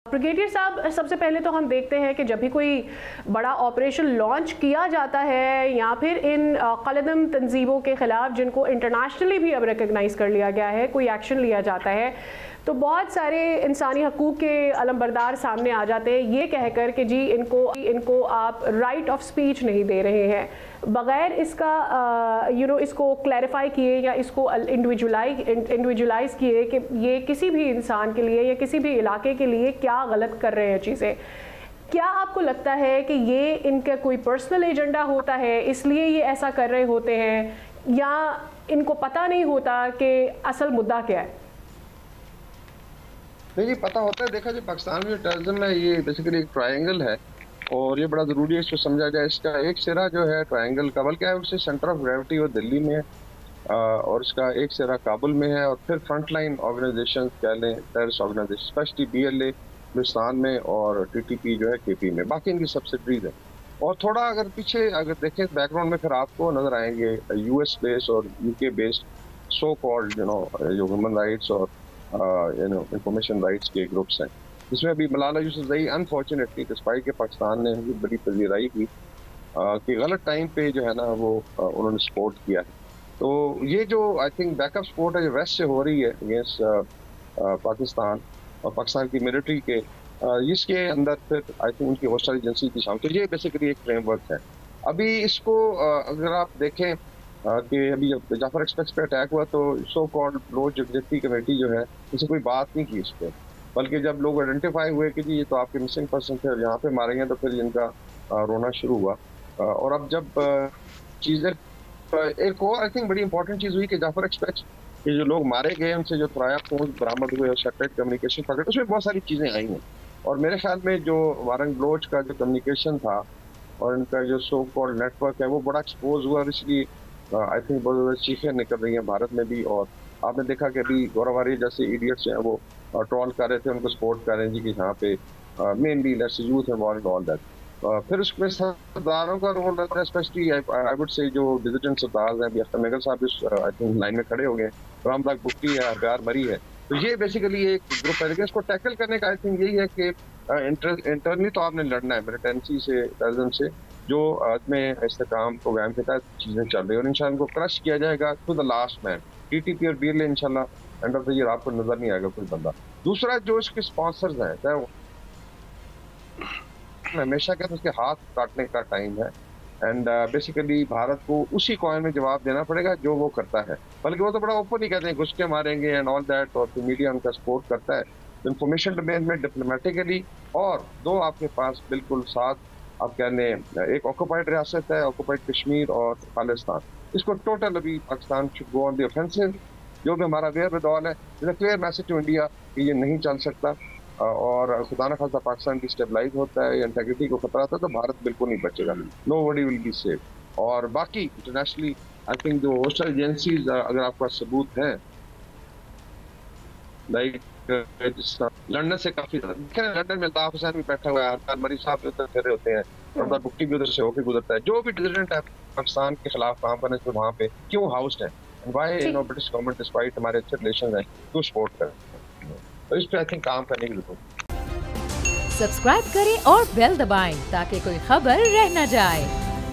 Brigadier साहब, सबसे पहले तो हम देखते हैं कि जब भी कोई बड़ा ऑपरेशन लॉन्च किया जाता है या फिर इन कलदम तंजीमों के ख़िलाफ़ जिनको इंटरनेशनली भी अब रिकगनाइज़ कर लिया गया है, कोई एक्शन लिया जाता है तो बहुत सारे इंसानी हकूक़ के अलमबरदार सामने आ जाते हैं ये कहकर कि जी इनको आप राइट ऑफ स्पीच नहीं दे रहे हैं, बग़ैर इसका इसको क्लैरिफाई किए या इसको इंडिविजुलाइज किए कि ये किसी भी इंसान के लिए या किसी भी इलाके के लिए क्या गलत कर रहे हैं चीज़ें। क्या आपको लगता है कि ये इनका कोई पर्सनल एजेंडा होता है इसलिए ये ऐसा कर रहे होते हैं, या इनको पता नहीं होता कि असल मुद्दा क्या है? नहीं जी, पता होता है। देखा जी, पाकिस्तान में टेररिज्म है ये बेसिकली एक ट्रायंगल है और ये बड़ा ज़रूरी है इसको समझा जाए। इसका एक सिरा जो है ट्रायंगल का, बल्कि है उससे सेंटर ऑफ ग्रेविटी वो दिल्ली में है और इसका एक सिरा काबुल में है और फिर फ्रंट लाइन ऑर्गेनाइजेशन कह लें, terrorist organization, specially BLA Hindustan में और TTP जो है KP में, बाकी इनकी सब्सिडरीज है। और थोड़ा अगर पीछे अगर देखें बैकग्राउंड में फिर आपको नजर आएंगे US बेस्ड और UK बेस्ड सो कॉल्ड जो ह्यूमन राइट्स और इंफॉर्मेशन राइट्स के ग्रुप्स हैं, जिसमें अभी मलाला यूसुफजई अनफॉर्चुनेटली डिस्पाइट के पाकिस्तान ने बड़ी पजीराई की कि गलत टाइम पे जो है ना वो उन्होंने सपोर्ट किया है। तो ये जो आई थिंक बैकअप सपोर्ट है जो वेस्ट से हो रही है अगेंस्ट पाकिस्तान और पाकिस्तान की मिलिट्री के, इसके अंदर फिर आई थिंक उनकी होस्टाइल एजेंसी की शामिल, तो ये बेसिकली एक फ्रेमवर्क है। अभी इसको अगर आप देखें कि अभी जब जाफर एक्सप्रेस पे अटैक हुआ तो सो कॉल्ड रोज एग्जीक्यूटिव कमेटी जो है इससे कोई बात नहीं की इस पर, बल्कि जब लोग आइडेंटिफाई हुए कि जी ये तो आपके मिसिंग पर्सन थे और यहाँ पे मारे गए तो फिर इनका रोना शुरू हुआ। और अब जब चीज़ें एक और आई थिंक बड़ी इंपॉर्टेंट चीज़ हुई कि जाफर एक्सप्रेस के जो लोग मारे गए उनसे जो त्राया फोन बरामद हुए और सेटेलाइट कम्युनिकेशन पकड़े, उसमें बहुत सारी चीज़ें आई हैं और मेरे ख्याल में जो वारंग ब्लोच का जो कम्युनिकेशन था और इनका जो सो कॉल्ड नेटवर्क है वो बड़ा एक्सपोज हुआ और इसलिए आई थिंक बहुत ज़्यादा चीखें निकल रही हैं भारत में भी। और आपने देखा कि अभी गौरवारी जैसे इडियट्स हैं वो ट्रॉल कर रहे थे, उनको सपोर्ट कर रहे हैं जी कि यहाँ पे mainly let's youth involve all that. फिर उसमें सरदारों का रोल रहता है, स्पेशली आई वुड से जो डिजिटेंट सरदार हैं, अभी अख्तर मेगल साहब इस आई थिंक लाइन में खड़े हो गए, राम लाल बुट्टी है, प्यार मरी है, तो ये बेसिकली एक ग्रुप है। लेकिन इसको टैकल करने का आई थिंक यही है कि इंटरनली तो आपने लड़ना है मिलिटेंसी से, टेररिज्म से, जो में इस्तेकाम प्रोग्राम के तहत चीज़ें चल रही है और इंशाल्लाह इनको क्रश किया जाएगा to the last man. TTP और BLA इंशाल्लाह एंड ऑफ द ईयर आपको नजर नहीं आएगा कोई बंदा। दूसरा जो इसके स्पॉन्सर्स हैं, चाहे हमेशा कहते हैं उसके हाथ काटने का टाइम है एंड बेसिकली भारत को उसी कॉइन में जवाब देना पड़ेगा जो वो करता है, बल्कि वो तो बड़ा ओपन ही कहते हैं घुस के मारेंगे एंड ऑल दैट, और फिर मीडिया उनका सपोर्ट करता है इंफॉर्मेशन डोमेन में, डिप्लोमेटिकली। और दो आपके पास बिल्कुल साथ आप कह लें, एक ऑक्यूपाइड रियासत है, ऑक्यूपाइड कश्मीर और खालिस्तान, इसको टोटल अभी Pakistan should go on the offensive. जो भी हमारा वेयर विदॉल है, it's a clear message to India कि ये नहीं चल सकता और खुदा न खास्ता पाकिस्तान डिस्टेबलाइज होता है, इंटेग्रिटी को खतरा था तो भारत बिल्कुल नहीं बचेगा, नोबडी विल बी सेफ। और बाकी इंटरनेशनली आई थिंक जो होस्टाइल एजेंसीज अगर आपका सबूत है लाइक लंदन से काफी लंदन में अल्ताफ हुसैन भी बैठा हुआ है, मरी साहब भी उधर फिर होते हैं, बुक्की भी उधर से होकर गुजरता है, जो भी डिसीजन है पाकिस्तान के खिलाफ काम करने से वहाँ पे क्यों हाउस्ड है, व्हाई ब्रिटिश गवर्नमेंट डिस्पाइट हमारे अच्छे रिलेशन है क्यों सपोर्ट कर, तो इस पे आई थिंक काम करने की जरूरत है। सब्सक्राइब करें और बेल दबाएं ताकि कोई खबर रह न जाए।